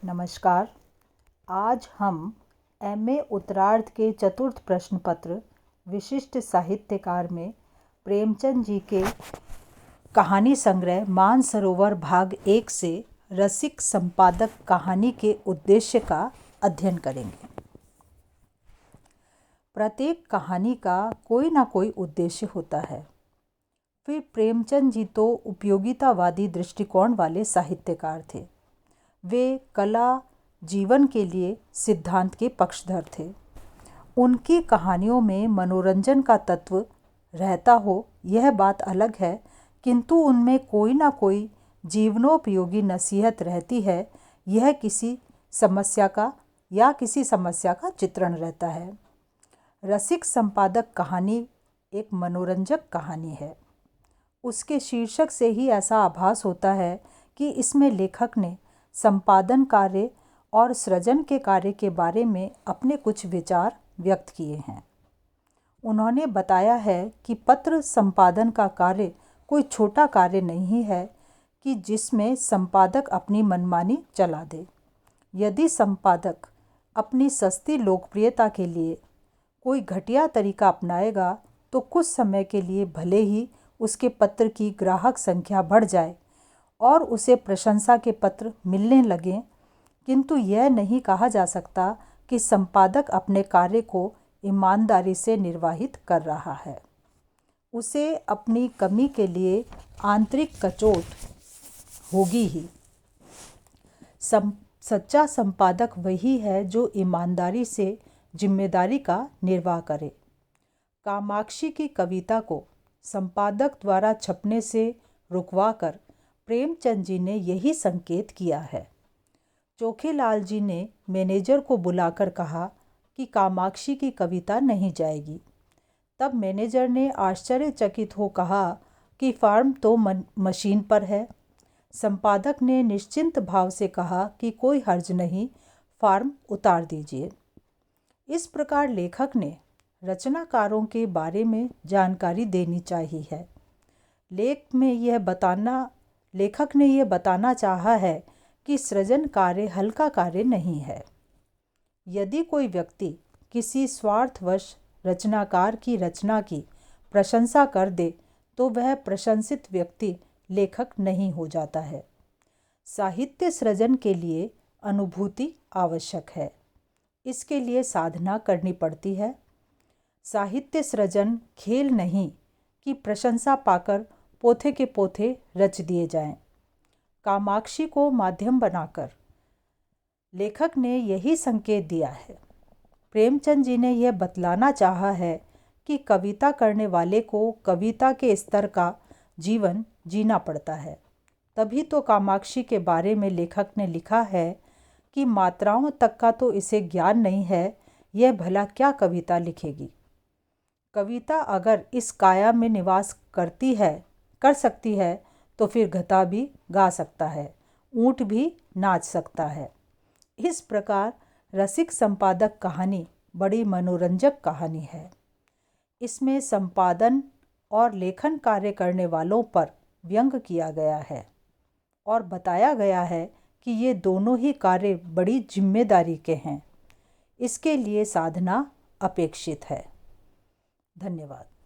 नमस्कार। आज हम एमए उत्तरार्ध के चतुर्थ प्रश्न पत्र विशिष्ट साहित्यकार में प्रेमचंद जी के कहानी संग्रह मानसरोवर भाग 1 से रसिक संपादक कहानी के उद्देश्य का अध्ययन करेंगे। प्रत्येक कहानी का कोई ना कोई उद्देश्य होता है। फिर प्रेमचंद जी तो उपयोगितावादी दृष्टिकोण वाले साहित्यकार थे। वे कला जीवन के लिए सिद्धांत के पक्षधर थे। उनकी कहानियों में मनोरंजन का तत्व रहता हो यह बात अलग है, किंतु उनमें कोई ना कोई जीवनोपयोगी नसीहत रहती है। यह किसी समस्या का चित्रण रहता है। रसिक संपादक कहानी एक मनोरंजक कहानी है। उसके शीर्षक से ही ऐसा आभास होता है कि इसमें लेखक ने संपादन कार्य और सृजन के कार्य के बारे में अपने कुछ विचार व्यक्त किए हैं। उन्होंने बताया है कि पत्र संपादन का कार्य कोई छोटा कार्य नहीं है कि जिसमें संपादक अपनी मनमानी चला दे। यदि संपादक अपनी सस्ती लोकप्रियता के लिए कोई घटिया तरीका अपनाएगा तो कुछ समय के लिए भले ही उसके पत्र की ग्राहक संख्या बढ़ जाए और उसे प्रशंसा के पत्र मिलने लगें, किंतु यह नहीं कहा जा सकता कि संपादक अपने कार्य को ईमानदारी से निर्वाहित कर रहा है। उसे अपनी कमी के लिए आंतरिक कचोट होगी ही। सच्चा संपादक वही है जो ईमानदारी से जिम्मेदारी का निर्वाह करे। कामाक्षी की कविता को संपादक द्वारा छपने से रुकवाकर प्रेमचंद जी ने यही संकेत किया है। चोखेलाल जी ने मैनेजर को बुलाकर कहा कि कामाक्षी की कविता नहीं जाएगी। तब मैनेजर ने आश्चर्यचकित हो कहा कि फॉर्म तो मशीन पर है। संपादक ने निश्चिंत भाव से कहा कि कोई हर्ज नहीं, फॉर्म उतार दीजिए। इस प्रकार लेखक ने रचनाकारों के बारे में जानकारी देनी चाहिए है। लेखक ने यह बताना चाहा है कि सृजन कार्य हल्का कार्य नहीं है। यदि कोई व्यक्ति किसी स्वार्थवश रचनाकार की रचना की प्रशंसा कर दे तो वह प्रशंसित व्यक्ति लेखक नहीं हो जाता है। साहित्य सृजन के लिए अनुभूति आवश्यक है। इसके लिए साधना करनी पड़ती है। साहित्य सृजन खेल नहीं कि प्रशंसा पाकर पोथे के पोथे रच दिए जाएं। कामाक्षी को माध्यम बनाकर लेखक ने यही संकेत दिया है। प्रेमचंद जी ने यह बतलाना चाहा है कि कविता करने वाले को कविता के स्तर का जीवन जीना पड़ता है। तभी तो कामाक्षी के बारे में लेखक ने लिखा है कि मात्राओं तक का तो इसे ज्ञान नहीं है, यह भला क्या कविता लिखेगी। कविता अगर इस काया में निवास कर सकती है तो फिर गधा भी गा सकता है, ऊंट भी नाच सकता है। इस प्रकार रसिक संपादक कहानी बड़ी मनोरंजक कहानी है। इसमें संपादन और लेखन कार्य करने वालों पर व्यंग किया गया है और बताया गया है कि ये दोनों ही कार्य बड़ी जिम्मेदारी के हैं। इसके लिए साधना अपेक्षित है। धन्यवाद।